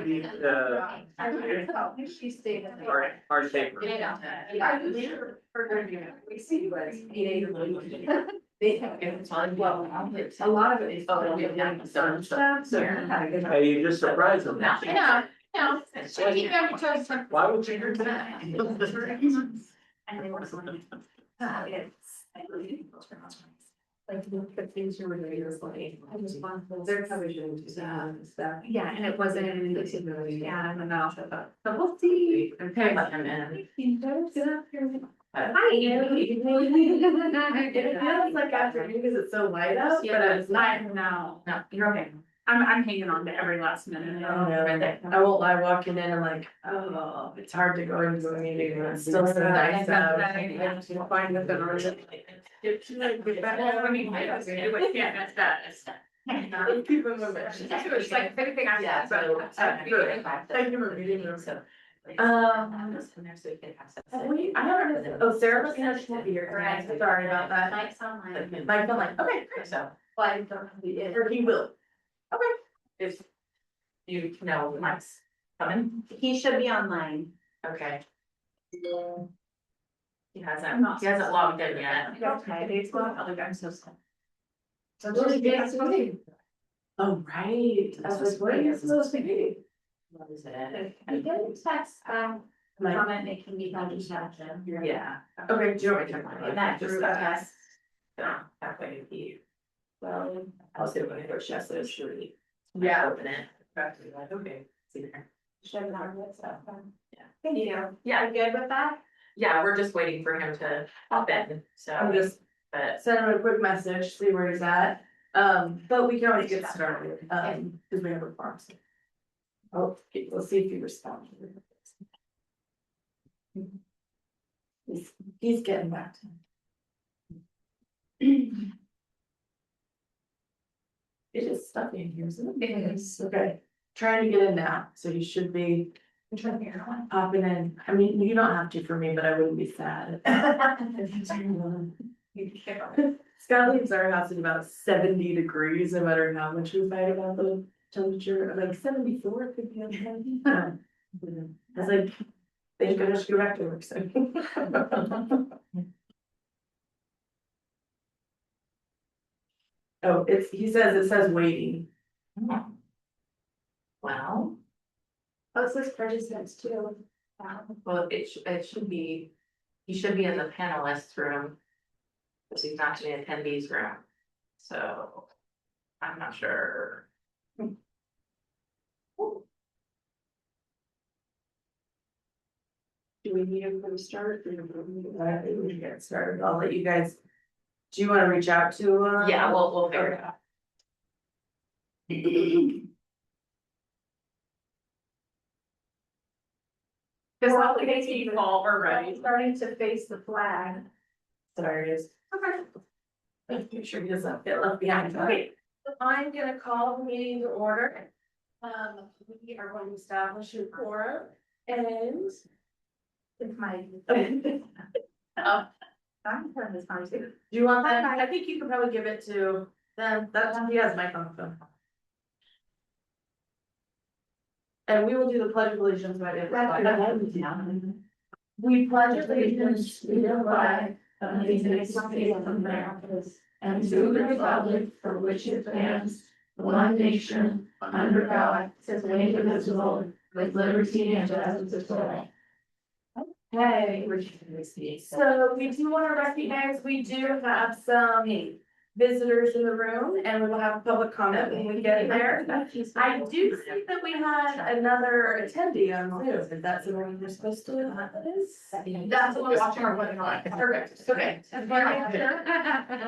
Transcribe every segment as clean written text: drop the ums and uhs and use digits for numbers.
need, She stayed. hard paper. They have been on, well, a lot of it is. Hey, you just surprised them. Yeah. So keep every choice. Why would you do that? And they were like the things you were doing was like, I just want their television and stuff. Yeah, and it wasn't in the yeah, in the mouth of it. But we'll see. Okay. Hi. It feels like afternoon because it's so light out, but it's not. No, you're okay. I'm hanging on to every last minute. I won't lie, walking in, I'm like, oh, it's hard to go into a meeting when it's still so nice out. I'm fine with it. Keep it moving. It's like everything I said, but Thank you for reading them. I haven't, oh, Sarah was gonna be here. Sorry about that. Mike's online. Mike's online, okay, great. So, well, I don't know if he is. Or he will. Okay. If you know Mike's coming, he should be online. okay. He hasn't logged in yet. Okay, I'm so sorry. Oh, right. I was like, what are you supposed to be? What is it? I did text, Mike? comment making me distraction. Yeah. Okay, do you want me to check mine? That group test. Halfway to be. Well, I'll see when I go chest those three. Yeah. Open it. Okay, see there. Should not get stuff done. Yeah. Thank you. Yeah. You good with that? Yeah, we're just waiting for him to hop in, so. I'm just But send him a quick message, see where he's at. But we can always get started, because we have a farm. Oh, we'll see if he responds. He's getting back to him. It is stuffy in here, isn't it? It is. Okay, trying to get in now, so you should be popping in. I mean, you don't have to for me, but I wouldn't be sad. Scott leaves our house at about 70 degrees, no matter how much we fight about the temperature, like 74 could be okay. I was like, thank goodness go back to work, so. Oh, it says waiting. well, Oh, it says participants too. well, it should be, he should be in the panelists room. Because he's not in the attendees room, so I'm not sure. Do we need him for the start? I think we can get started. I'll let you guys. Do you wanna reach out to? Yeah, we'll figure it out. Because all the people are ready. Starting to face the flag. There it is. Okay. Let's make sure he doesn't get left behind. Okay, so I'm gonna call the meeting to order. We are going to establish a quorum and. It's my. I'm turning this conversation. Do you want that? I think you could probably give it to them. That's, he has my phone. And we will do the pledge of allegiance by the. We pledge allegiance to the flag of the United States of America and to the republic for which it stands, one nation, under God, indivisible, with liberty and justice for all. Okay, so we do want to recognize, we do have some visitors in the room and we will have public comment when we get there. I do see that we had another attendee on Zoom. Is that something we're supposed to do? That's what we're watching our webinar. Perfect, okay.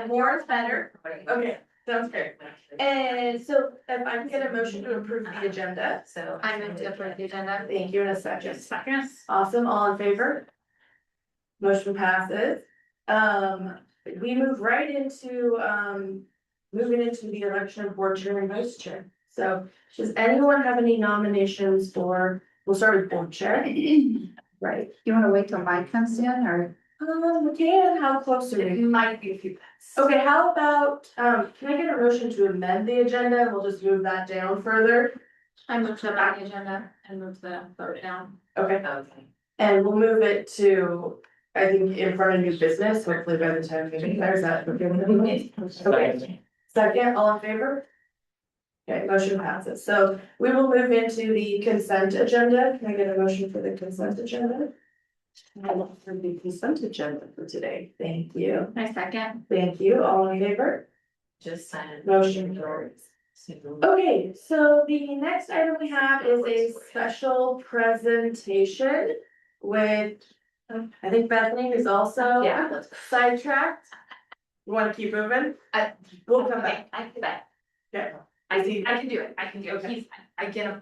More is better. Okay, sounds great. And so if I can get a motion to approve the agenda. So. I moved to approve the agenda. Thank you in a second. Second. Awesome, all in favor? Motion passes. We move right into, moving into the election of board chair and vice chair. So does anyone have any nominations for, we'll start with board chair. Right. You wanna wait till Mike comes in or? We can, how close are we? Might be a few minutes. Okay, how about, can I get a motion to amend the agenda? We'll just move that down further. I moved them on the agenda and moved the vote down. Okay, Okay. and we'll move it to, I think, in front of new business, hopefully by the time we get there, is that okay with everybody? Okay, second, all in favor? Okay, motion passes, so we will move into the consent agenda, can I get a motion for the consent agenda? I look for the consent agenda for today, thank you, My second. thank you, all in favor? Just sign it. Motion carries. Okay, so the next item we have is a special presentation with, I think Bethany is also Yeah, let's go. sidetracked. You wanna keep moving? We'll come back. I can bet. Okay. I can do it, Okay. I get him,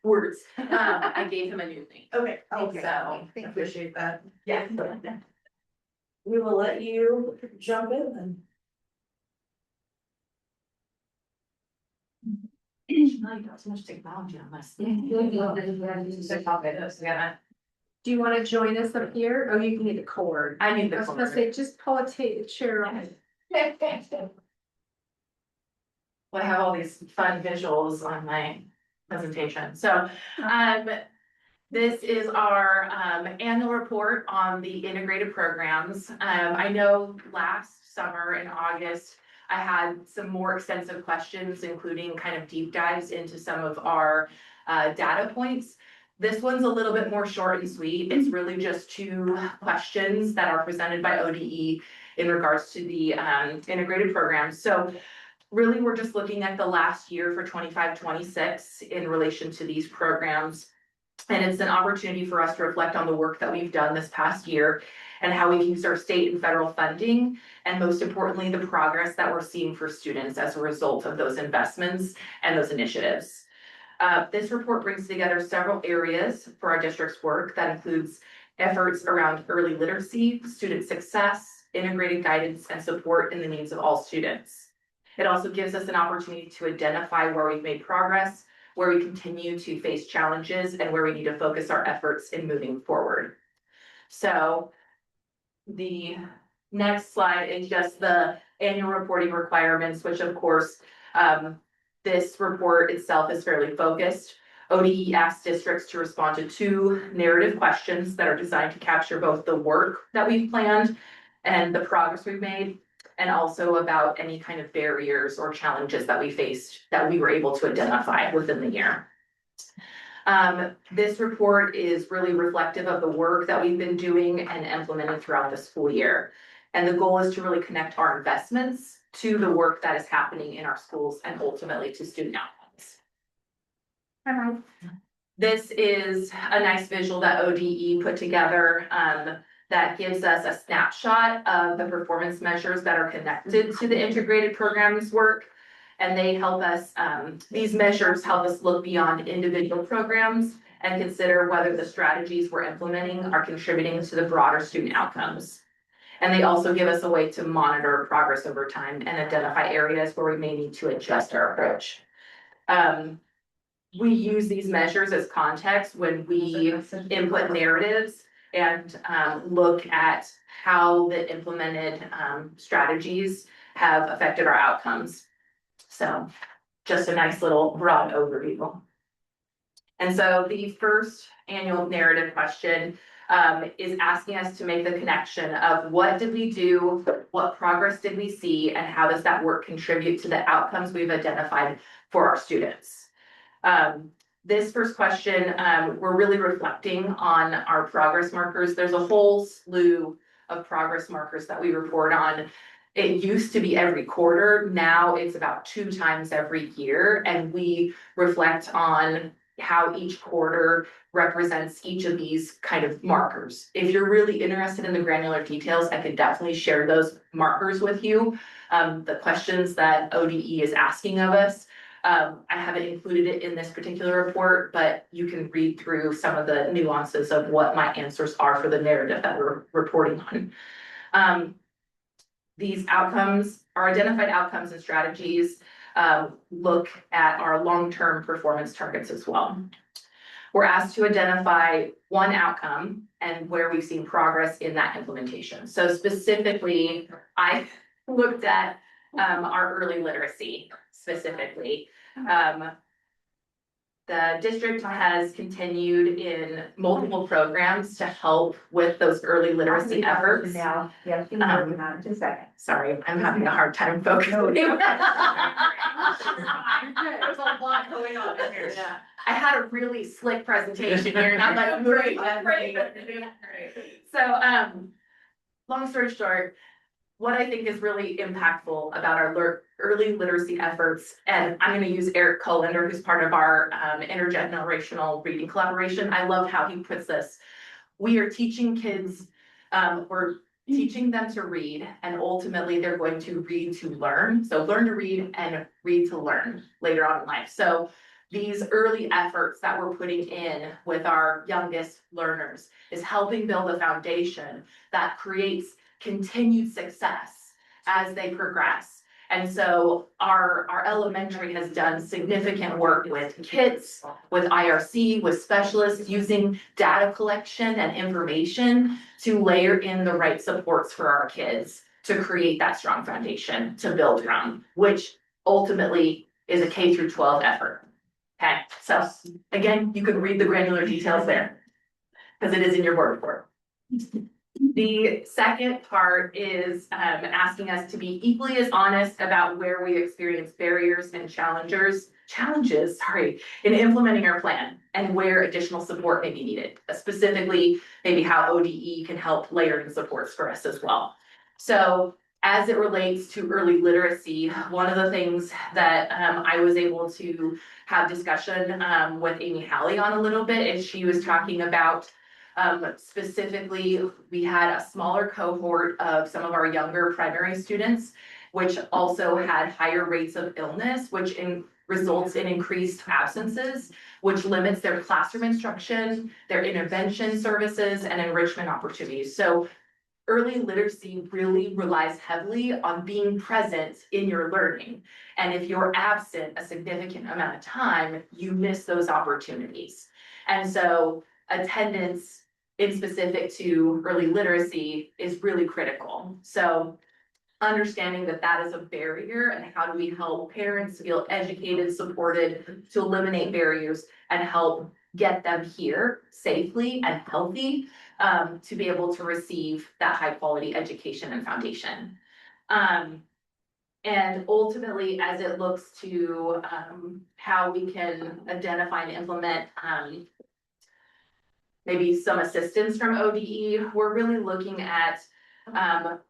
words, I gave him a new thing. Okay, So, appreciate that. yeah. We will let you jump in then. No, you got so much technology on this. Do you wanna join us up here? Oh, you can need a cord. I need I the was gonna cord. say, just pull a chair on. Well, I have all these fun visuals on my presentation, so, this is our, annual report on the integrated programs. I know last summer in August, I had some more extensive questions, including kind of deep dives into some of our, data points. This one's a little bit more short and sweet, it's really just 2 questions that are presented by ODE in regards to the, integrated programs, so really, we're just looking at the last year for 25-26 in relation to these programs. And it's an opportunity for us to reflect on the work that we've done this past year and how we use our state and federal funding, and most importantly, the progress that we're seeing for students as a result of those investments and those initiatives. This report brings together several areas for our district's work that includes efforts around early literacy, student success, integrated guidance, and support in the needs of all students. It also gives us an opportunity to identify where we've made progress, where we continue to face challenges, and where we need to focus our efforts in moving forward. So the next slide is just the annual reporting requirements, which of course, this report itself is fairly focused. ODE asks districts to respond to 2 narrative questions that are designed to capture both the work that we've planned and the progress we've made, and also about any kind of barriers or challenges that we faced that we were able to identify within the year. This report is really reflective of the work that we've been doing and implementing throughout the school year. And the goal is to really connect our investments to the work that is happening in our schools and ultimately to student outcomes. This is a nice visual that ODE put together, that gives us a snapshot of the performance measures that are connected to the integrated programs work. And they help us, these measures help us look beyond individual programs and consider whether the strategies we're implementing are contributing to the broader student outcomes. And they also give us a way to monitor progress over time and identify areas where we may need to adjust our approach. We use these measures as context when we input narratives and look at how the implemented strategies have affected our outcomes. So just a nice little broad overview. And so the first annual narrative question is asking us to make the connection of what did we do, what progress did we see, and how does that work contribute to the outcomes we've identified for our students. This first question, we're really reflecting on our progress markers. There's a whole slew of progress markers that we report on. It used to be every quarter, now it's about 2 times every year, and we reflect on how each quarter represents each of these kind of markers. If you're really interested in the granular details, I could definitely share those markers with you. The questions that ODE is asking of us. I haven't included it in this particular report, but you can read through some of the nuances of what my answers are for the narrative that we're reporting on. These outcomes, our identified outcomes and strategies, look at our long-term performance targets as well. We're asked to identify one outcome and where we've seen progress in that implementation. So specifically, I looked at our early literacy specifically. The district has continued in multiple programs to help with those early literacy efforts. Now, yeah, she's working on it, just a second. Sorry, I'm having a hard time focusing. There's a lot going on in here. Yeah, I had a really slick presentation here and I'm like, great. So, long story short, what I think is really impactful about our early literacy efforts, and I'm gonna use Eric Colander, who's part of our intergenerational reading collaboration. I love how he puts this. We are teaching kids, we're teaching them to read, and ultimately they're going to read to learn. So learn to read and read to learn later on in life. So these early efforts that we're putting in with our youngest learners is helping build a foundation that creates continued success as they progress. And so our elementary has done significant work with kids, with IRC, with specialists, using data collection and information to layer in the right supports for our kids to create that strong foundation to build from, which ultimately is a K through 12 effort. Okay, so again, you can read the granular details there because it is in your board report. The second part is asking us to be equally as honest about where we experience barriers and challenges, in implementing our plan and where additional support may be needed, specifically maybe how ODE can help layer in supports for us as well. So as it relates to early literacy, one of the things that I was able to have discussion with Amy Halley on a little bit is she was talking about specifically, we had a smaller cohort of some of our younger primary students, which also had higher rates of illness, which results in increased absences, which limits their classroom instruction, their intervention services, and enrichment opportunities. So early literacy really relies heavily on being present in your learning. And if you're absent a significant amount of time, you miss those opportunities. And so attendance in specific to early literacy is really critical. So understanding that that is a barrier and how do we help parents feel educated, supported to eliminate barriers and help get them here safely and healthy to be able to receive that high quality education and foundation. And ultimately, as it looks to how we can identify and implement maybe some assistance from ODE, we're really looking at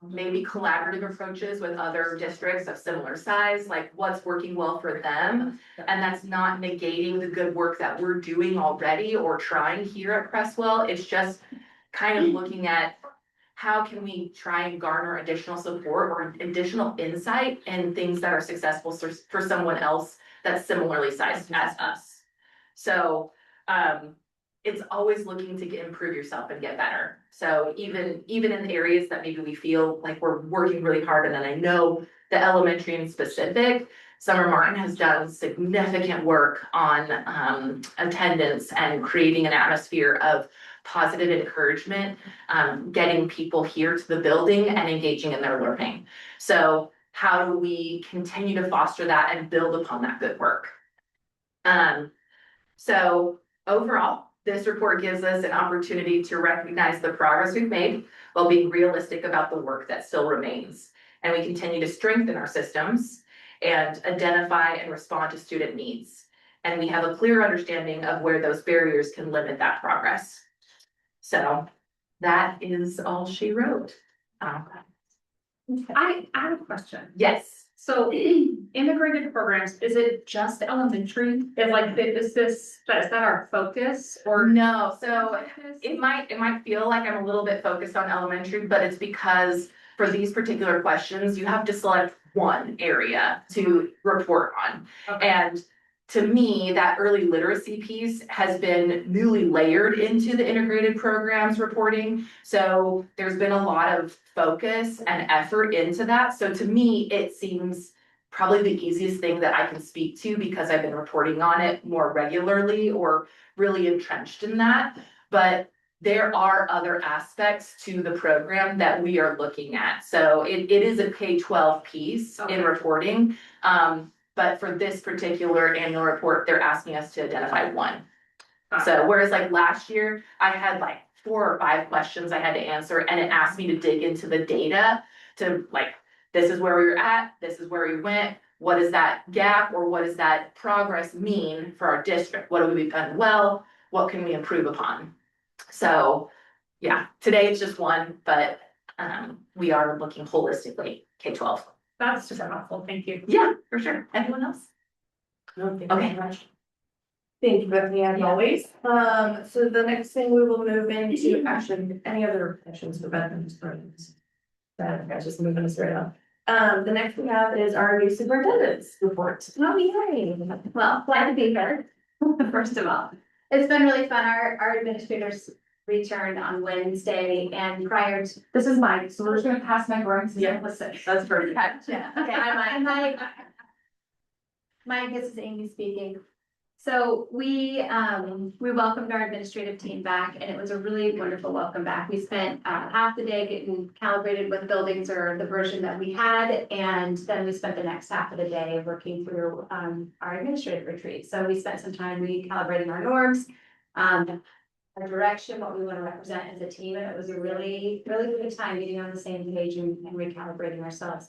maybe collaborative approaches with other districts of similar size, like what's working well for them. And that's not negating the good work that we're doing already or trying here at Creswell. It's just kind of looking at how can we try and garner additional support or additional insight in things that are successful for someone else that's similarly sized as us. So it's always looking to improve yourself and get better. So even in the areas that maybe we feel like we're working really hard, and then I know the elementary in specific, Summer Martin has done significant work on attendance and creating an atmosphere of positive encouragement, getting people here to the building and engaging in their learning. So how do we continue to foster that and build upon that good work? So overall, this report gives us an opportunity to recognize the progress we've made while being realistic about the work that still remains. And we continue to strengthen our systems and identify and respond to student needs. And we have a clear understanding of where those barriers can limit that progress. So that is all she wrote. I have a question. Yes. So integrated programs, is it just elementary? Is that our focus or? No, so it might feel like I'm a little bit focused on elementary, but it's because for these particular questions, you have to select one area to report on. Okay. And to me, that early literacy piece has been newly layered into the integrated programs reporting. So there's been a lot of focus and effort into that. So to me, it seems probably the easiest thing that I can speak to because I've been reporting on it more regularly or really entrenched in that. But there are other aspects to the program that we are looking at. So it is a K-12 piece in reporting. but for this particular annual report, they're asking us to identify one. So whereas like last year, I had like 4 or 5 questions I had to answer, and it asked me to dig into the data to like, this is where we were at, this is where we went, what does that gap or what does that progress mean for our district? What have we done well? What can we improve upon? So, yeah, today it's just one, but we are looking holistically, K-12. That's super helpful, thank you. Yeah, for sure. Anyone else? Okay. Thank you, Bethany, as Yeah. always. So the next thing we will move into action, any other questions for Bethany? That guy's just moving us right on. The next we have is our new superintendent's report. Oh, yay. Well, glad to be here, first of all. It's been really fun. Our administrators returned on Wednesday and prior to. This is mine, so we're just gonna pass my drawings. Yeah. Listen. That's perfect. Yeah, okay, I'm Mike, this is Amy speaking. So we welcomed our administrative team back and it was a really wonderful welcome back. We spent half the day getting calibrated with buildings or the version that we had. And then we spent the next half of the day working through our administrative retreat. So we spent some time recalibrating our norms, our direction, what we want to represent as a team. And it was a really, really good time getting on the same page and recalibrating ourselves.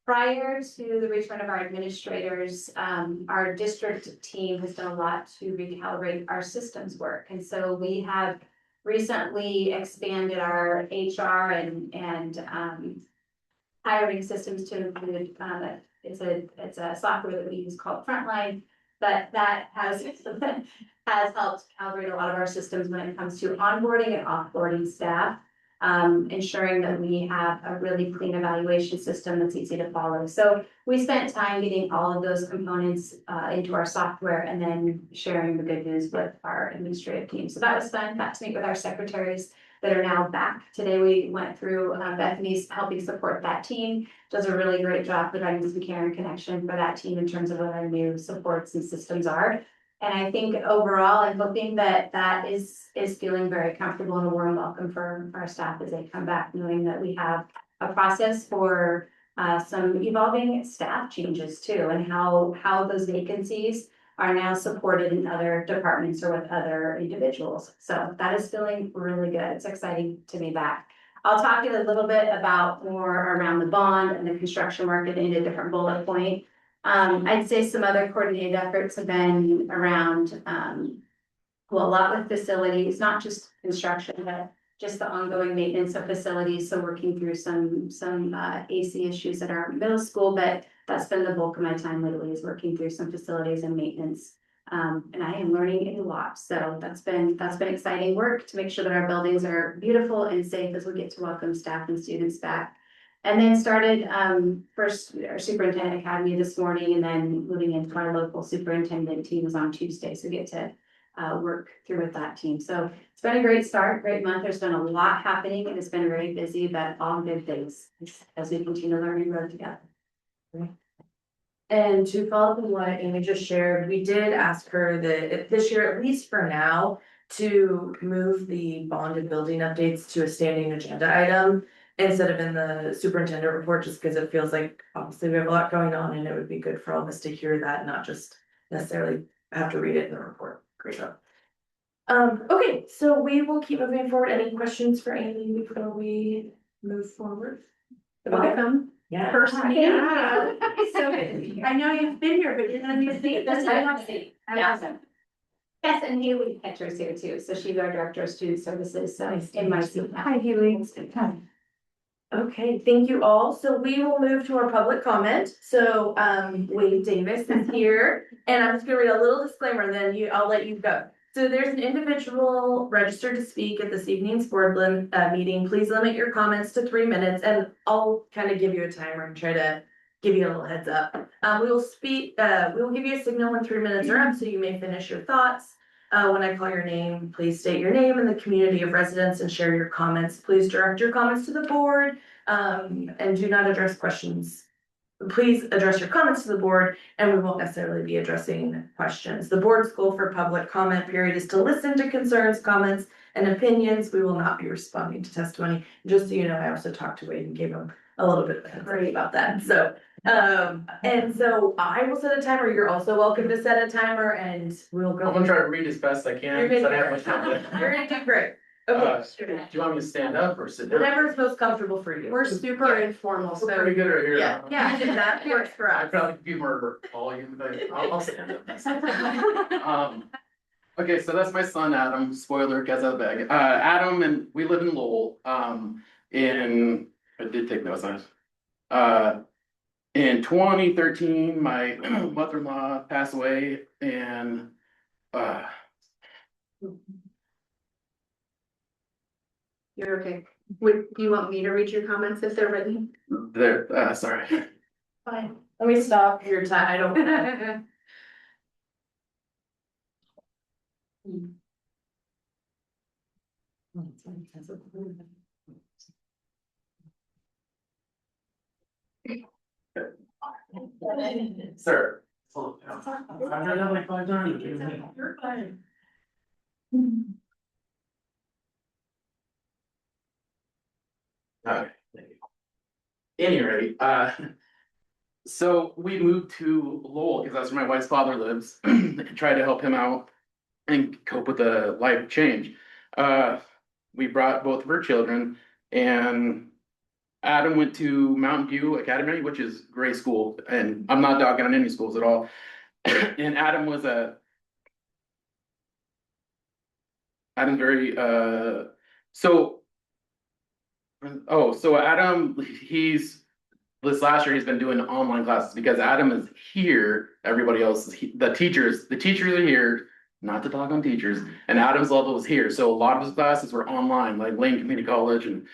Prior to the return of our administrators, our district team has done a lot to recalibrate our systems work. And so we have recently expanded our HR and hiring systems to include, it's a software that we use called Frontline, but that has helped calibrate a lot of our systems when it comes to onboarding and offboarding staff. Ensuring that we have a really clean evaluation system that's easy to follow. So we spent time getting all of those components into our software and then sharing the good news with our administrative team. So that was fun. Got to meet with our secretaries that are now back. Today we went through Bethany's helping support that team. Does a really great job providing some care and connection for that team in terms of what our new supports and systems are. And I think overall, I'm hoping that that is feeling very comfortable and a warm welcome for our staff as they come back, knowing that we have a process for some evolving staff changes too, and how those vacancies are now supported in other departments or with other individuals. So that is feeling really good. It's exciting to be back. I'll talk a little bit about more around the bond and the construction market in a different bullet point. I'd say some other coordinated efforts have been around, well, a lot with facilities, not just construction, but just the ongoing maintenance of facilities. So working through some AC issues at our middle school, but that's been the bulk of my time lately is working through some facilities and maintenance. And I am learning a lot. So that's been exciting work to make sure that our buildings are beautiful and safe as we get to welcome staff and students back. And then started first our superintendent academy this morning and then moving into our local superintendent teams on Tuesday. So we get to work through with that team. So it's been a great start, great month. There's been a lot happening and it's been very busy, but all good things as we continue to learn and grow together. And to follow up on what Amy just shared, we did ask her that this year, at least for now, to move the bonded building updates to a standing agenda item instead of in the superintendent report, just because it feels like obviously we have a lot going on and it would be good for all of us to hear that, not just necessarily have to read it in the report. Great job. Okay, so we will keep moving forward. Any questions for Amy before we move forward? Welcome. Yeah. Personally. Yeah. So I know you've been here, but you're gonna need to That's I right. want to see. Awesome. Yes, and Haley Petcher's here too. So she's our director of student services. So in my seat. Hi, Haley. Okay, thank you all. So we will move to our public comment. So Wade Davis is here and I'm just gonna read a little disclaimer, then I'll let you go. So there's an individual registered to speak at this evening's board meeting. Please limit your comments to 3 minutes and I'll kind of give you a timer and try to give you a little heads up. We will give you a signal when 3 minutes are up so you may finish your thoughts. When I call your name, please state your name and the community of residents and share your comments. Please direct your comments to the board and do not address questions. Please address your comments to the board and we won't necessarily be addressing questions. The board's goal for public comment period is to listen to concerns, comments, and opinions. We will not be responding to testimony. Just so you know, I also talked to Wade and gave him a little bit of a heads up about that. So And so I will set a timer, you're also welcome to set a timer and we'll I'm go. gonna try to read as best I can, You're because I gonna don't have much time. You're gonna do great. Uh, Okay, Do you want me to stand up or sit down? whatever is most comfortable for you. We're super informal, We're pretty so. good right here. Yeah, yeah, that works for I us. probably could be more volume, but I'll stand up. Okay, so that's my son Adam, spoiler, gets out of the bag. Adam and we live in Lowell, I did take notes on it. In 2013, my mother-in-law passed away and, You're okay. Do you want me to read your comments if they're written? sorry. Fine. Let me stop your time, I don't. Sir. I've read that like 5 times. You're fine. Okay, thank you. Any rate, so we moved to Lowell because that's where my wife's father lives, and try to help him out and cope with the life change. We brought both of her children, and Adam went to Mountain View Academy, which is great school, and I'm not dogging on any schools at all. And Adam's very so. Oh, so Adam, this last year he's been doing online classes because Adam is here. Everybody else is the teachers are here, not to talk on teachers, and Adam's level is here. So a lot of his classes were online, like Lane Community College and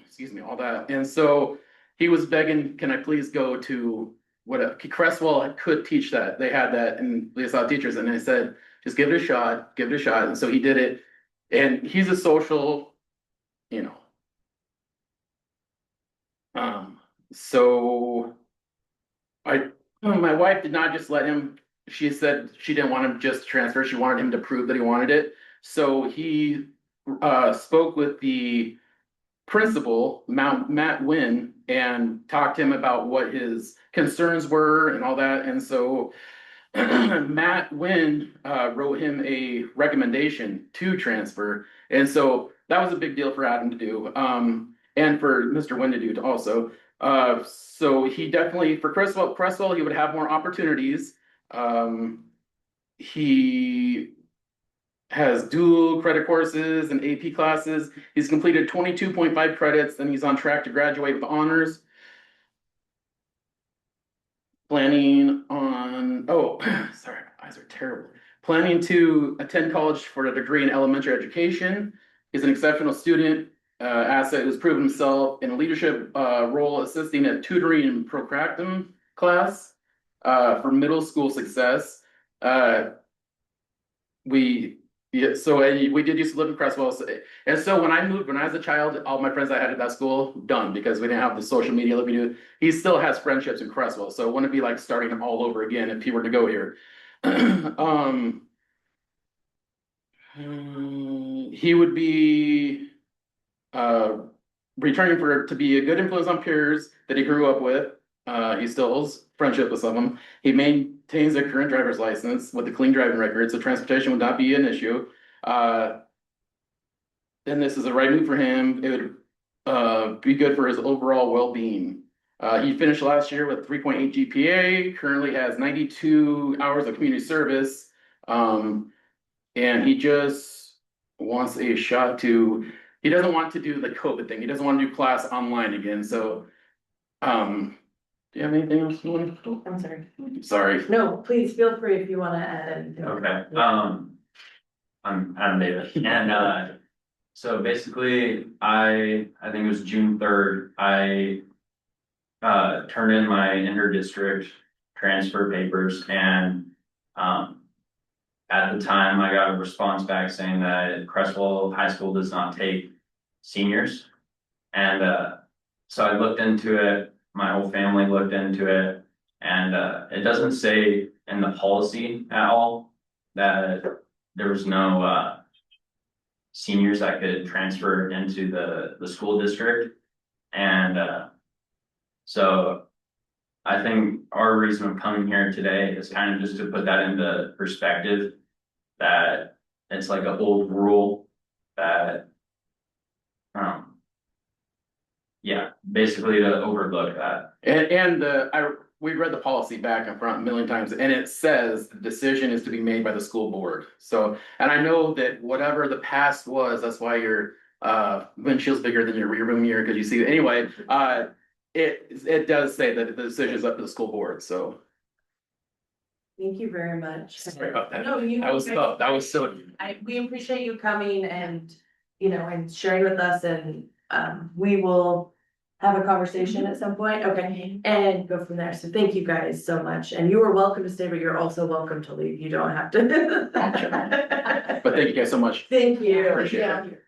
excuse me, all that. And so he was begging, can I please go to what Creswell could teach that. They had that and they saw teachers, and I said, just give it a shot, give it a shot. And so he did it. And he's a social, you know. So my wife did not just let him, she said she didn't want him just to transfer, she wanted him to prove that he wanted it. So he spoke with the principal, Matt Wynn, and talked to him about what his concerns were and all that. And so Matt Wynn wrote him a recommendation to transfer. And so that was a big deal for Adam to do, and for Mr. Wynn to do also. So he definitely, for Creswell, he would have more opportunities. He has dual credit courses and AP classes. He's completed 22.5 credits, and he's on track to graduate with honors. Planning on, sorry, my eyes are terrible. Planning to attend college for a degree in elementary education. He's an exceptional student, asset who's proven himself in a leadership role, assisting at tutoring and procrastination class for middle school success. We did used to live in Creswell, and so when I moved, when I was a child, all my friends I had at that school done because we didn't have the social media that we do. He still has friendships in Creswell, so it wouldn't be like starting him all over again if he were to go here. He would be returning to be a good influence on peers that he grew up with. He still holds friendship with some of them. He maintains a current driver's license with a clean driving record, so transportation would not be an issue. And this is the right move for him. It would be good for his overall well-being. He finished last year with 3.8 GPA, currently has 92 hours of community service. And he just wants a shot he doesn't want to do the COVID thing. He doesn't want to do class online again. So, do you have anything else you want to? I'm sorry. Sorry. No, please feel free if you wanna add anything. Okay, I'm Adam Davis, and so basically, I think it was June 3rd, I turned in my inter-district transfer papers, and at the time, I got a response back saying that Creswell High School does not take seniors. And so I looked into it, my whole family looked into it, and it doesn't say in the policy at all that there was no seniors that could transfer into the school district. And so I think our reason of coming here today is kind of just to put that into perspective. That it's like an old rule that, yeah, basically to overlook that. We read the policy back and front a million times, and it says the decision is to be made by the school board. So, and I know that whatever the past was, that's why your windshield's bigger than your rear view mirror, because you see, anyway, it does say that the decision is up to the school board, so. Thank you very much. Sorry about that. No, you. That was tough, that was so. We appreciate you coming and, you know, and sharing with us and, we will have a conversation at some point, okay, and go from there. So thank you guys so much. And you are welcome to stay, but you're also welcome to leave. You don't have to. But thank you guys so much. Thank you. Appreciate it.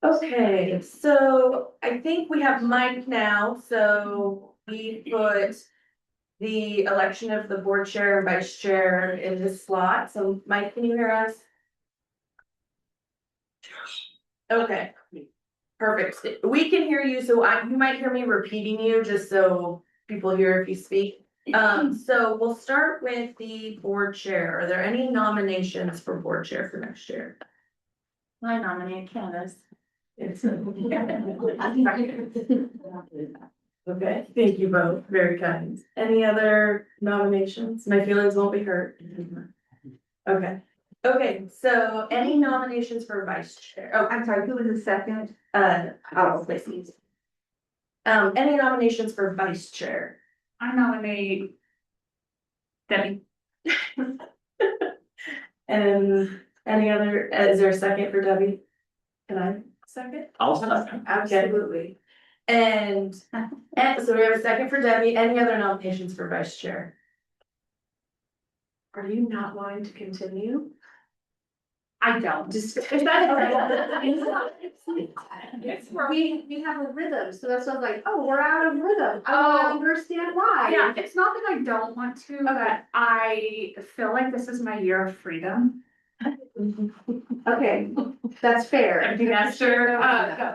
Yeah. Okay, so I think we have Mike now, so we put the election of the board chair and vice chair in this slot. So Mike, can you hear us? Okay, perfect. We can hear you, so you might hear me repeating you, just so people hear if you speak. So we'll start with the board chair. Are there any nominations for board chair for next year? I nominate Candace. Okay, thank you both, very kind. Any other nominations? My feelings won't be hurt. Okay, so any nominations for vice chair? Oh, I'm sorry, who was the second? Lacey. Any nominations for vice chair? I nominate Debbie. And any other, is there a second for Debbie? Can I second? I'll second. Absolutely. And so we have a second for Debbie. Any other nominations for vice chair? Are you not wanting to continue? I don't. Just. Is that? We have a rhythm, so that's why I was like, oh, we're out of rhythm. I Oh. don't understand why. Yeah, it's not that I don't want to, but I feel like this is my year of freedom. Okay, that's fair. Empty nester,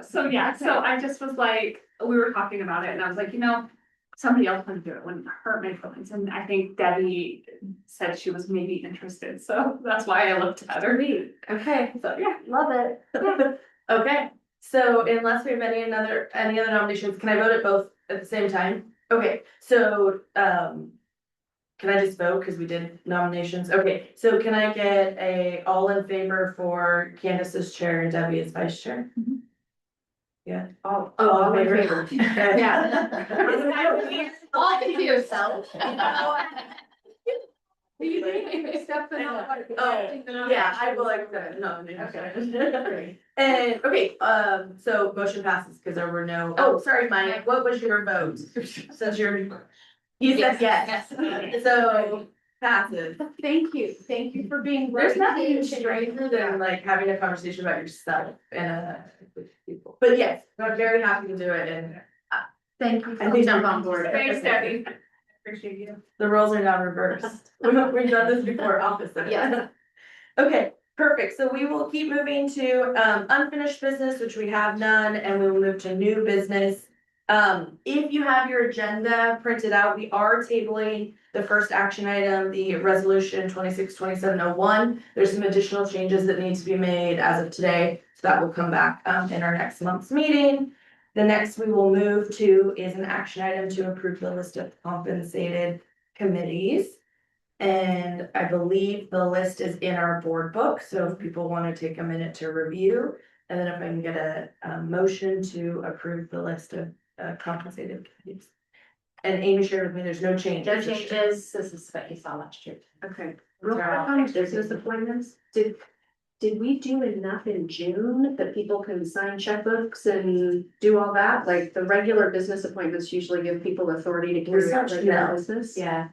so yeah, so I just was like, we were talking about it and I was like, you know, somebody else would do it, wouldn't hurt my feelings, and I think Debbie said she was maybe interested, so that's why I looked at her. Okay, So, yeah. Love it. okay, so unless we have any other nominations, can I vote at both at the same time? Okay, so, can I just vote, cause we did nominations, okay, so can I get a all in favor for Candace as chair and Debbie as vice chair? Mhm. Yeah. All in favor. Yeah. All to yourself. Oh, yeah, I will accept, no, okay. And, okay, so motion passes, cause there were no, oh, sorry, Mike, what was your vote? Since you said yes, so passes. Thank you for being. There's nothing stranger than like having a conversation about yourself and with people, but yes, I'm very happy to do it and Thank you. I think jump on board. Thanks, Debbie. Appreciate you. The roles are now reversed. We've done this before, opposite. Yeah. Okay, perfect. So we will keep moving to unfinished business, which we have none, and we will move to new business. If you have your agenda printed out, we are tabling the first action item, the resolution 262701. There's some additional changes that need to be made as of today, so that will come back in our next month's meeting. The next we will move to is an action item to approve the list of compensated committees. And I believe the list is in our board book, so if people want to take a minute to review. And then if I can get a motion to approve the list of compensated committees. And Amy shared with me, there's no changes. No changes, this is what you saw last year. Okay, real quick on business appointments, did we do enough in June that people can sign checkbooks and do all that? Like the regular business appointments usually give people authority to carry out regular business? Yeah.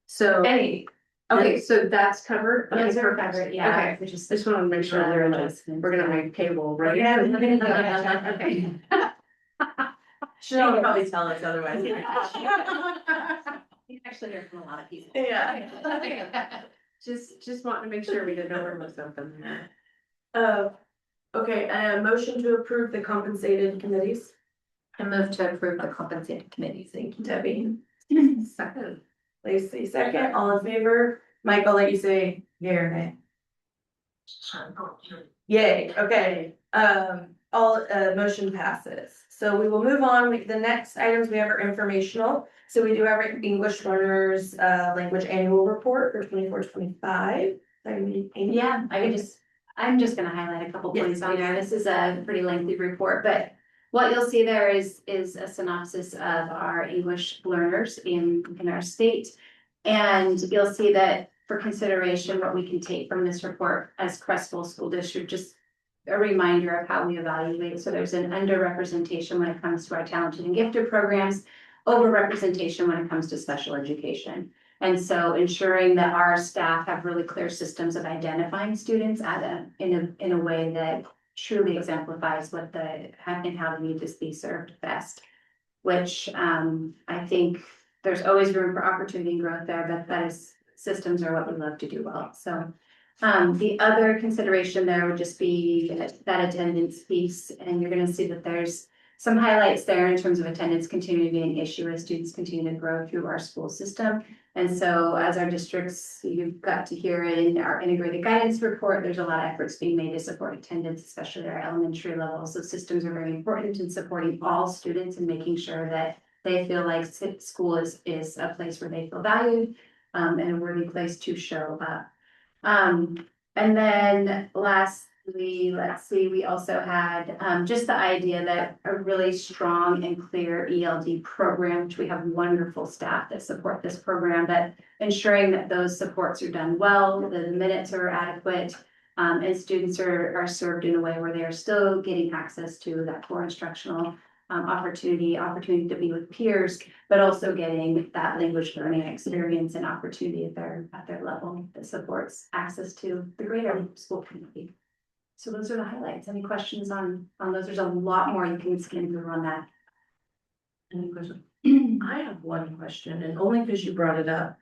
So, Any, okay, so that's covered? Okay, Those are perfect. covered, yeah. Okay, Which is. just wanted to make sure we're gonna make payroll, right? Okay. she'll probably tell us otherwise. You actually hear from a lot of people. Yeah. Just wanting to make sure we didn't overlook something. Okay, motion to approve the compensated committees. I move to approve the compensated committees. Thank you. Debbie, Second. Lacey, second, all in favor? Mike, I'll let you say yay or nay. Yay, okay, motion passes. So we will move on. The next items we have are informational. So we do have our English learners, language annual report for 24-25. Yeah, I'm just gonna highlight a couple Yes, points on please. there. This is a pretty lengthy report, but what you'll see there is a synopsis of our English learners in our state. And you'll see that for consideration, what we can take from this report as Creswell School District, just a reminder of how we evaluate. So there's an underrepresentation when it comes to our talented and gifted programs, overrepresentation when it comes to special education. And so ensuring that our staff have really clear systems of identifying students in a way that truly exemplifies what and how the need to be served best. Which I think there's always room for opportunity and growth there, but systems are what we love to do well. So the other consideration there would just be that attendance piece, and you're gonna see that there's some highlights there in terms of attendance continuing to be an issue as students continue to grow through our school system. And so as our districts, you've got to hear in our integrated guidance report, there's a lot of efforts being made to support attendance, especially at our elementary levels. So systems are very important in supporting all students and making sure that they feel like school is a place where they feel valued, and a worthy place to show up. And then lastly, let's see, we also had just the idea that a really strong and clear ELD program, which we have wonderful staff that support this program, that ensuring that those supports are done well, the minutes are adequate, and students are served in a way where they are still getting access to that core instructional opportunity to be with peers, but also getting that language learning experience and opportunity at their level that supports access to the greater school community. So those are the highlights. Any questions on those? There's a lot more you can skim through on that. Any question? I have one question, and only because you brought it up.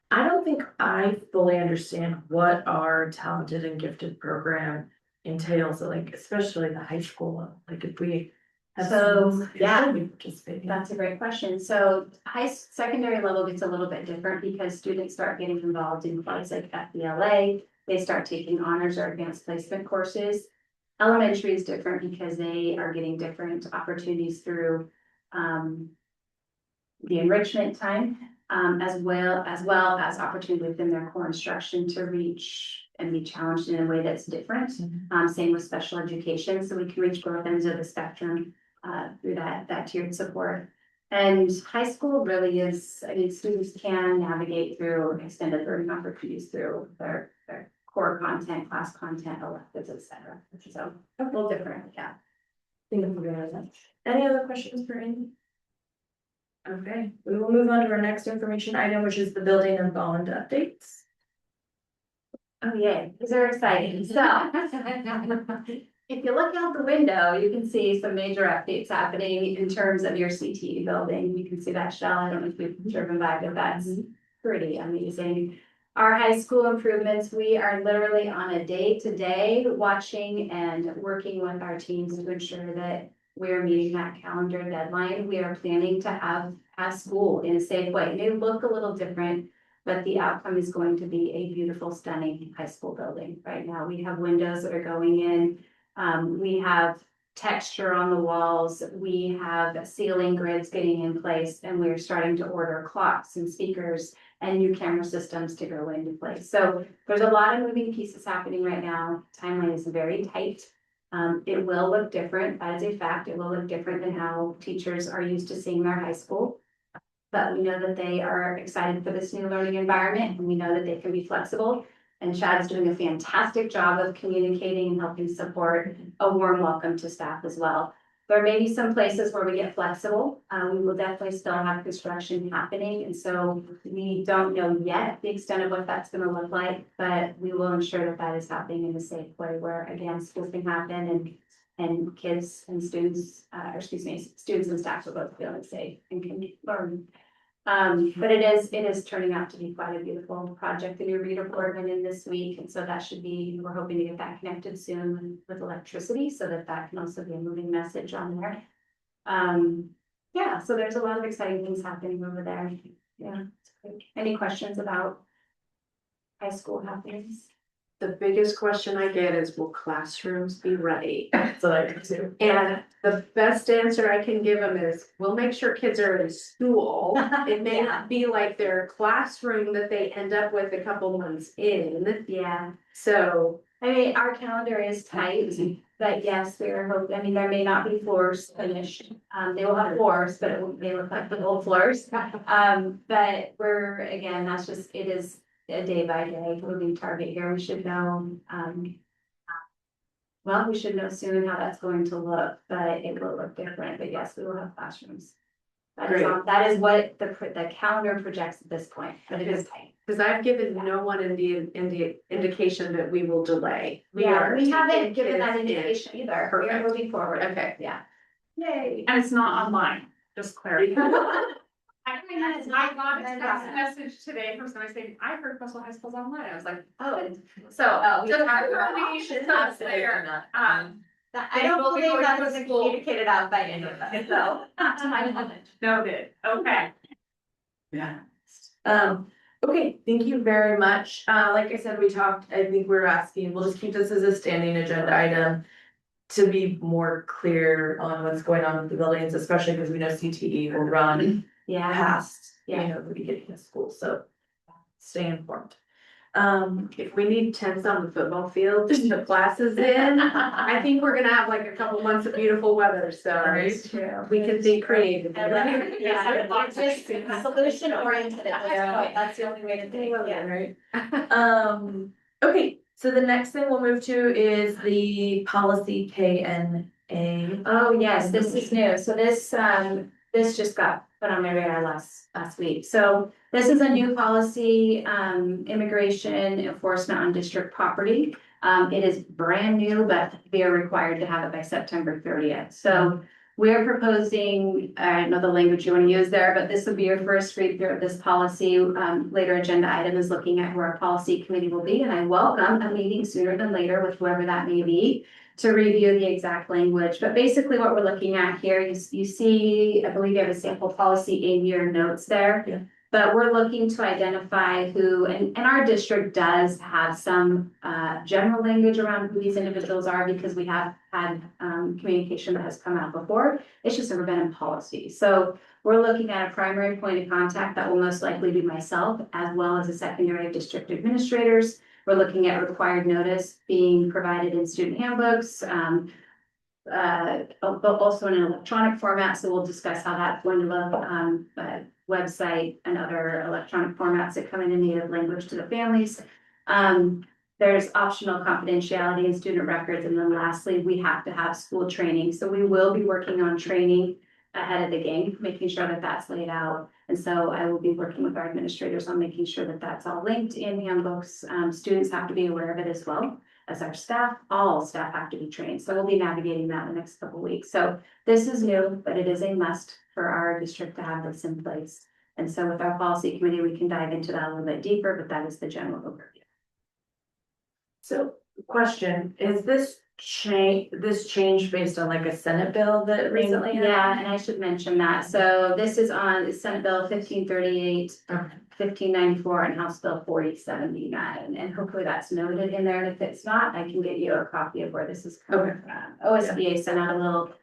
I don't think I fully understand what our talented and gifted program entails, like especially the high school level. Like if we have So, students who yeah. should be participating. That's a great question. So secondary level gets a little bit different because students start getting involved in things like FBLA. They start taking honors or advanced placement courses. Elementary is different because they are getting different opportunities through the enrichment time, as well as opportunity within their core instruction to reach and be challenged in a way that's different. Same with special education, so we can reach both ends of the spectrum through that tiered support. And high school really is, I mean, students can navigate through extended learning opportunities through their core content, class content, electives, etc. So a little different, yeah. Think of that. Any other questions for Amy? Okay, we will move on to our next information item, which is the building and bond updates. Oh, yeah, these are exciting. So if you look out the window, you can see some major updates happening in terms of your CTE building. You can see that shell. I don't know if you've driven by, but that's pretty amazing. Our high school improvements, we are literally on a day-to-day watching and working with our teams to ensure that we're meeting that calendar deadline. We are planning to have school in a safe way. It may look a little different, but the outcome is going to be a beautiful, stunning high school building. Right now, we have windows that are going in. We have texture on the walls. We have ceiling grids getting in place, and we're starting to order clocks and speakers and new camera systems to go into place. So there's a lot of moving pieces happening right now. Timeline is very tight. It will look different. That is a fact. It will look different than how teachers are used to seeing their high school. But we know that they are excited for this new learning environment, and we know that they can be flexible. And Chad's doing a fantastic job of communicating and helping support a warm welcome to staff as well. There may be some places where we get flexible. We will definitely still have construction happening. And so we don't know yet the extent of what that's going to look like, but we will ensure that that is happening in a safe way where, again, schools can happen and kids and students, students and staff will both feel safe and can learn. But it is turning out to be quite a beautiful project. The new reader board went in this week, and so that should be, we're hoping to get that connected soon with electricity so that can also be a moving message on there. Yeah, so there's a lot of exciting things happening over there. Yeah. Any questions about high school happenings? The biggest question I get is, will classrooms be ready? That's what I do too. And the best answer I can give them is, we'll make sure kids are in school. It may not be like their classroom that they end up with a couple months in, Yeah, so. I mean, our calendar is tight, but yes, we are hoping, I mean, there may not be floors finished. They will have floors, but it won't, they look like the old floors. But we're, again, that's just, it is a day by day moving target here. We should know, well, we should know soon how that's going to look, but it will look different. But yes, we will have classrooms. That is what the calendar projects at this point, but it is tight. Cause I've given no one in the indication that we will delay. Yeah, we haven't taking given that kids in. indication either. We are Perfect. moving forward. Okay. Yeah. Yay. And it's not online, just clarity. I Yes, got a yes. text message today from somebody saying, I heard Creswell High School's online. I was like, Oh, so. we just have everybody, so it's there. I don't They will be believe going that to was school. communicated out by any of us, so, not to my knowledge. Noted, okay. Yeah. Okay, thank you very much. Like I said, we talked, I think we were asking, we'll just keep this as a standing agenda item. To be more clear on what's going on with the buildings, especially because we know CTE will run Yeah, past, you Yeah. know, the beginning of school, so. Stay informed. If we need tents on the football field to put classes in, I think we're gonna have like a couple months of beautiful weather, so. that's true. We can think creatively. Yeah, it's just solution oriented at this Yeah. point, that's the only way to think, yeah. Right. Okay, so the next thing we'll move to is the policy KNA. Oh, yes, this is new. So this just got put on my radar last week. So this is a new policy, immigration enforcement on district property. It is brand new, but we are required to have it by September 30th. So we're proposing, I don't know the language you want to use there, but this will be your first read through of this policy. Later agenda item is looking at who our policy committee will be, and I welcome a meeting sooner than later with whoever that may be to review the exact language. But basically what we're looking at here, you see, I believe you have a sample policy in your notes there. Yeah. But we're looking to identify who, and our district does have some general language around who these individuals are because we have had communication that has come out before. It's just never been in policy. So we're looking at a primary point of contact that will most likely be myself, as well as a secondary district administrators. We're looking at required notice being provided in student handbooks, also in an electronic format. So we'll discuss how that's going to look, website and other electronic formats that come in native language to the families. There's optional confidentiality in student records. And then lastly, we have to have school training. So we will be working on training ahead of the game, making sure that that's laid out. And so I will be working with our administrators on making sure that that's all linked in handbooks. Students have to be aware of it as well as our staff. All staff have to be trained. So we'll be navigating that in the next couple of weeks. So this is new, but it is a must for our district to have this in place. And so with our policy committee, we can dive into that a little bit deeper, but that is the general overview. So, question, is this change based on like a Senate bill that recently? Yeah, and I should mention that. So this is on Senate Bill 1538, Okay. 1594, and House Bill 4079. And hopefully that's noted in there. And if it's not, I can get you a copy of where this is coming from. OSBA sent out a little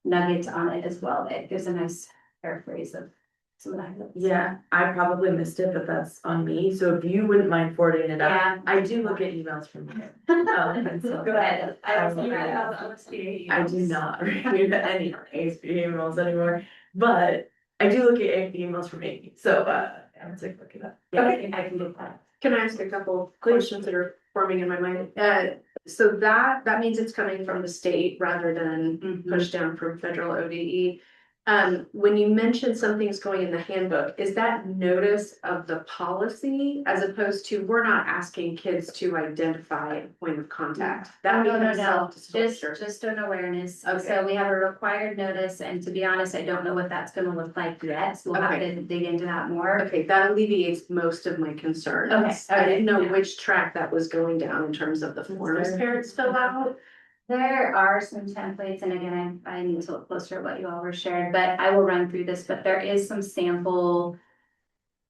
nugget on it as well. That gives a nice paraphrase of some of that. Yeah, I probably missed it, but that's on me, so if you wouldn't mind forwarding it Yeah. up, I do look at emails from you. And so- Go ahead. I do not read any ASB emails anymore, but I do look at emails from Amy, so I would say look it up. Yeah, Okay. I can get that. Can I ask a couple questions that are forming in my mind? So that means it's coming from the state rather than pushed down from federal ODE. When you mentioned something's going in the handbook, is that notice of the policy as opposed to, we're not asking kids to identify a point of contact? That No, becomes just self-disclosure. an awareness. Okay. So we have a required notice, and to be honest, I don't know what that's gonna look like yet. So we'll have Okay. to dig into that more. Okay, that alleviates most of my concerns. Okay, I didn't know okay. which track that was going down in terms of the forms parents fill out. There are some templates, and again, I need to look closer at what you all were shared, but I will run through this, but there is some sample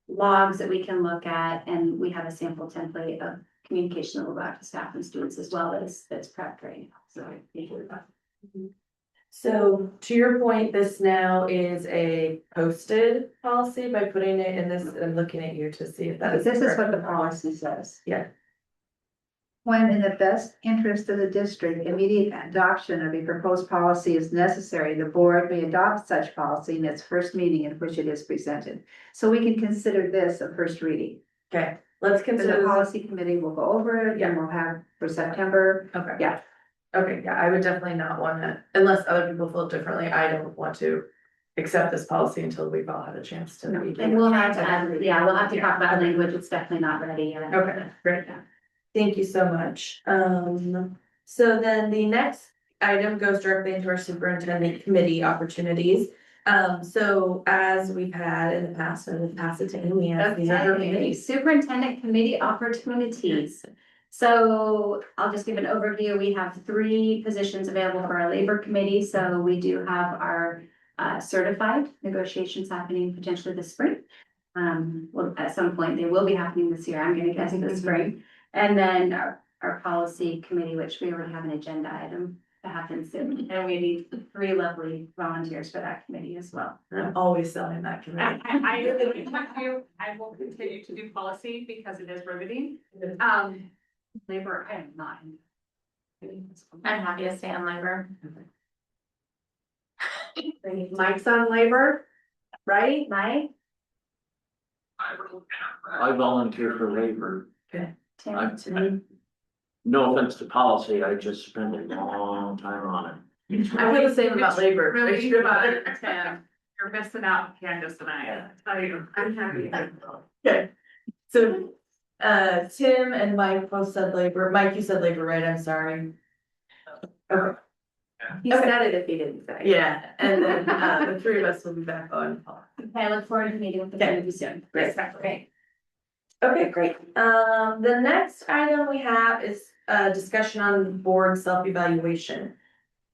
logs that we can look at, and we have a sample template of communication that will go out to staff and students as well, that's prepped right now, so. thank you. So to your point, this now is a posted policy by putting it in this, I'm looking at you to see if that is. This is what the correct. policy says. Yeah. When in the best interest of the district, immediate adoption of a proposed policy is necessary, the board may adopt such policy in its first meeting in which it is presented. So we can consider this a first reading. Okay, let's And the consider, policy committee will go over it and we'll have for September. okay. Yeah. Okay, yeah, I would definitely not wanna, unless other people feel differently, I don't want to accept this policy until we've all had a chance to. read it. And we'll have to, yeah, we'll have to talk about language, it's definitely not ready yet. Okay, great. Thank you so much. So then the next item goes directly into our superintendent committee opportunities. So as we've had in the past, and we'll pass it to Amy, as these are her Okay, committees. superintendent committee opportunities. So I'll just give an overview. We have 3 positions available for our labor committee. So we do have our certified negotiations happening potentially this spring. Well, at some point, they will be happening this year. I'm gonna guess this spring. And then our policy committee, which we already have an agenda item to happen soon. And we need 3 lovely volunteers for that committee as well. I'm always selling that committee. I will continue to do policy because it is riveting. Labor, I am not. I'm happy to stay on labor. Mike's on labor, right? Mike, I volunteer for labor. Tim, No offense to policy, I just spend a long time on it. I feel the same about labor. Really, Tim, you're missing out, Candace and I tell you. I'm happy. Okay, so, Tim and Mike both said labor. Mike, you said labor, right? I'm sorry. Okay, He said it if he didn't say. yeah, and then, the 3 of us will be back on. I look forward to meeting with the Okay. committee soon. Great. Great. Okay, great. The next item we have is a discussion on board self-evaluation.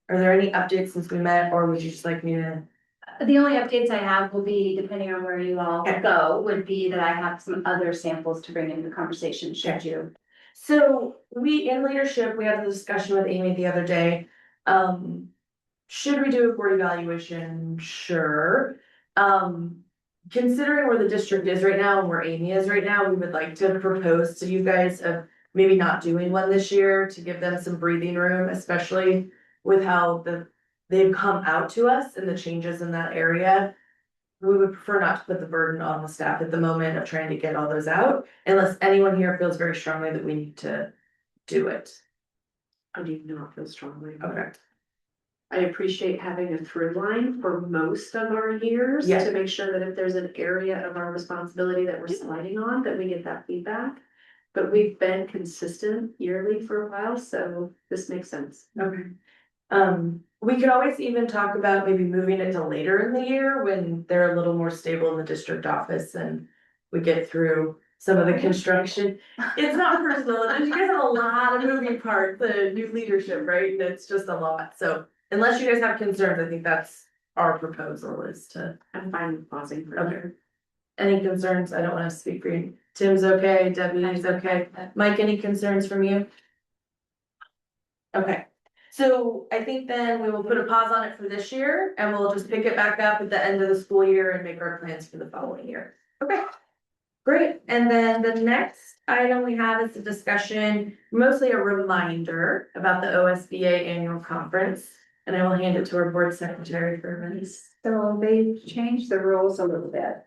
Are there any updates since we met, or would you just like me to? The only updates I have will be, depending on where you all Okay. go, would be that I have some other samples to bring into the conversation, should you. So we, in leadership, we had a discussion with Amy the other day. Should we do a board evaluation? Sure. Considering where the district is right now and where Amy is right now, we would like to propose to you guys of maybe not doing one this year to give them some breathing room, especially with how they've come out to us and the changes in that area. We would prefer not to put the burden on the staff at the moment of trying to get all those out, unless anyone here feels very strongly that we need to do it. I do not feel strongly. Okay. I appreciate having a through line for most of our years Yeah. to make sure that if there's an area of our responsibility that we're sliding on, that we get that feedback. But we've been consistent yearly for a while, so this makes sense. Okay. We could always even talk about maybe moving it to later in the year when they're a little more stable in the district office and we get through some of the construction. It's not personal, you guys have a lot of moving parts, the new leadership, right? And it's just a lot, so unless you guys have concerns, I think that's our proposal is to. I'm fine with pausing for Okay. Any concerns? I don't wanna speak for you. Tim's okay, Debbie's okay. Mike, any concerns from you? Okay, so I think then we will put a pause on it for this year and we'll just pick it back up at the end of the school year and make our plans for the following year. Okay. Great, and then the next item we have is a discussion, mostly a reminder about the OSBA annual conference. And I will hand it to our board secretary for a minute. So they've changed the rules a little bit.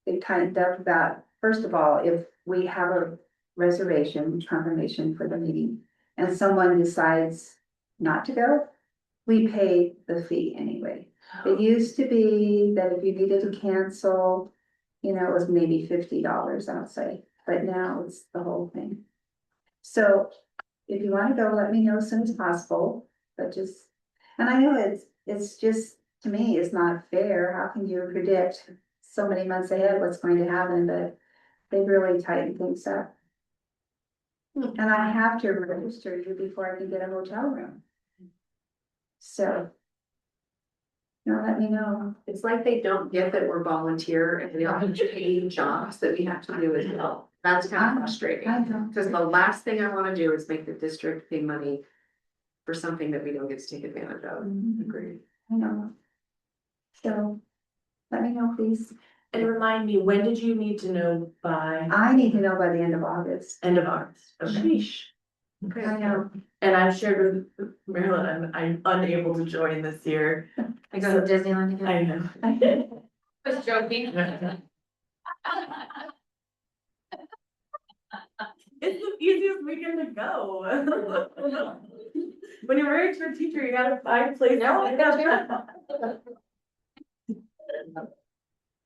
They kind of that, first of all, if we have a reservation confirmation for the meeting and someone decides not to go, we pay the fee anyway. It used to be that if you needed to cancel, it was maybe $50 outside, but now it's the whole thing. So if you want to go, let me know as soon as possible, but just, and I know it's just, to me, it's not fair. How can you predict so many months ahead what's going to happen, but they've really tightened things up. And I have to register you before I can get a hotel room. So. Let me know. It's like they don't get that we're volunteer and we all have paid jobs that we have to do as well. That's kind of frustrating. I know. Cause the last thing I wanna do is make the district pay money for something that we don't get to take advantage of. Agreed. I know. So, let me know, please. And remind me, when did you need to know by? I need to know by the end of August. End of August. Okay. Sheesh. Okay. I know. And I've shared with Marilyn, I'm unable to join this year. I go to Disneyland again. I know. Was joking. It's the easiest weekend to go. When you're married to a teacher, you gotta find places. No, I got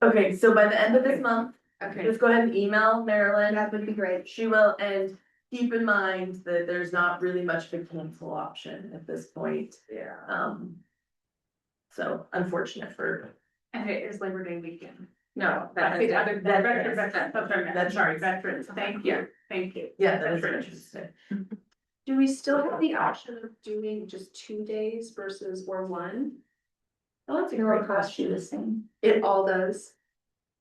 Okay, so by the end of this month, Okay. just go ahead and email Marilyn. That would be great. She will, and keep in mind that there's not really much of a cancel option at this point. Yeah. So unfortunate for. And it is Labor Day weekend. No, Veterans, sorry, veterans, thank you, Yeah, that is Veterans. interesting. Do we still have the option of doing just 2 days versus or one? Oh, that's a It will great cost you the question. same. It all does.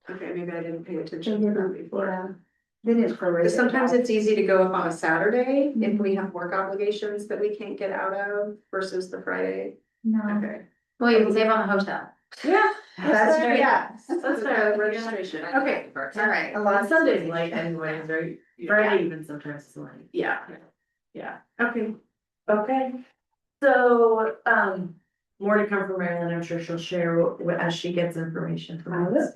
Okay, maybe I didn't pay attention to that before. Yeah. It is for. Because sometimes it's easy to go up on a Saturday if we have work obligations that we can't get out of versus the Friday. No. Okay. Well, you can save on the hotel. Yeah. That's fair. right, yeah. That's fair. Registration. Okay. All right. A lot of Sunday's late anyways, right? Friday even sometimes is late. Yeah. Yeah, okay. Okay. So, more to come from Marilyn, I'm sure she'll share as she gets information from us.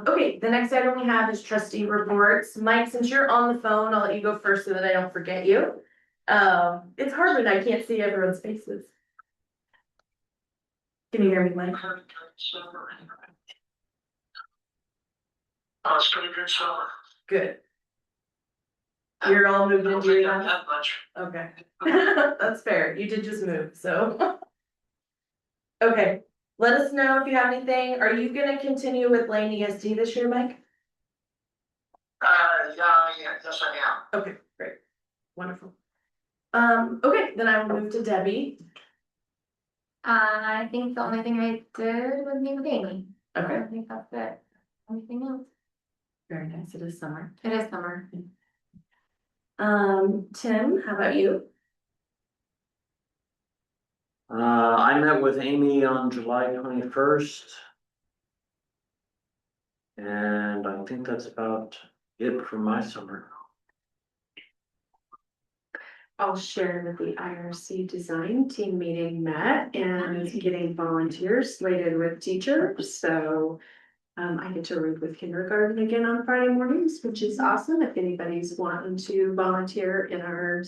Okay, the next item we have is trustee reports. Mike, since you're on the phone, I'll let you go first so that I don't forget you. It's hard when I can't see everyone's faces. Can you hear me, Mike? It's been a good summer. Good. You're all moved I don't into think your I'm house? that much. Okay, that's fair. You did just move, so. Okay, let us know if you have anything. Are you gonna continue with Lane ESD this year, Mike? Yes, I am. Okay, great. Wonderful. Okay, then I will move to Debbie. I think the only thing I did was meet with Amy. Okay, I think that's it. Anything else? very nice. It is summer. It is summer. Tim, how about you? I met with Amy on July 21st. And I think that's about it for my summer. I'll share that the IRC design team meeting met and getting volunteers slated with teachers, so. I get to read with kindergarten again on Friday mornings, which is awesome. If anybody's wanting to volunteer in our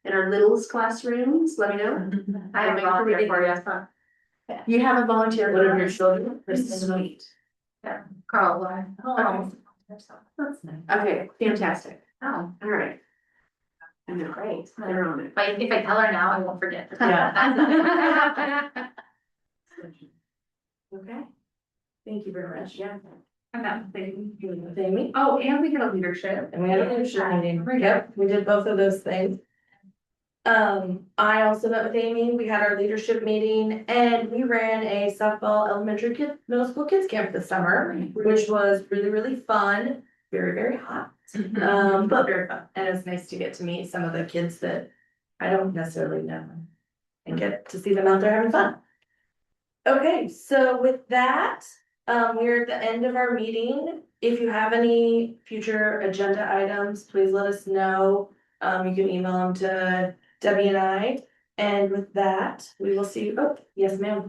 littlest classrooms, let me know. I have Make volunteer sure for you. You have a volunteer. One of your children? Sweet. Carl. Okay. That's nice. Okay, fantastic. Oh, All right. And they're great. They're on it. but if I tell her now, I won't forget. Okay. Thank you very much. Yeah. And that thing. With Amy. Oh, and we had a leadership. And we had a leadership meeting. Yep, we did both of those things. I also met with Amy. We had our leadership meeting and we ran a softball middle school kids camp this summer, which was really, really fun. Very, very hot. But very fun. And it was nice to get to meet some of the kids that I don't necessarily know and get to see them out there having fun. Okay, so with that, we're at the end of our meeting. If you have any future agenda items, please let us know. You can email them to Debbie and I. And with that, we will see you. Oh, yes, ma'am.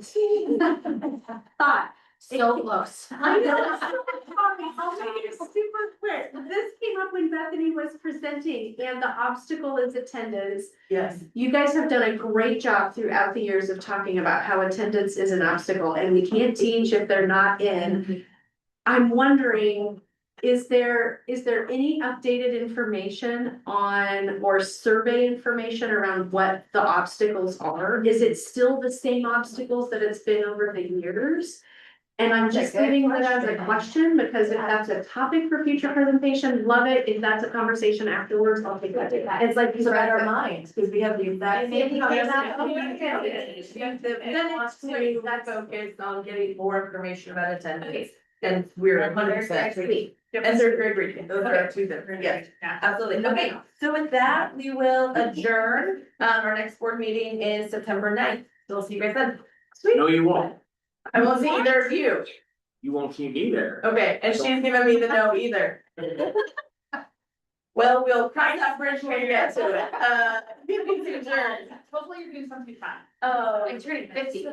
Thought, so close. I know. I'll make it super quick. This came up when Bethany was presenting and the obstacle is attendance. Yes. You guys have done a great job throughout the years of talking about how attendance is an obstacle and we can't teach if they're not in. I'm wondering, is there any updated information on or survey information around what the obstacles are? Is it still the same obstacles that it's been over the years? And I'm just Okay, good leaving it as a question. question, because if that's a topic for future presentation, love it. If that's a conversation afterwards, I'll take that. It's like these are our minds, because we have the exact Maybe same. came conversation. out- Then it's great, that's focused on getting more information about attendance, Okay. and we're Then 100%. next week. And third grade reading, those are our two different, yes, Yeah. absolutely. Okay, so with that, we will adjourn. Our next board meeting is September 9th. So we'll see you guys then. Sweet. No, you won't. I won't see either of you. You won't see me there. Okay, and she's giving me the no either. Well, we'll cross that bridge when we get to it. Meeting's adjourned. Hopefully you're doing something fun. Oh. I turned 50.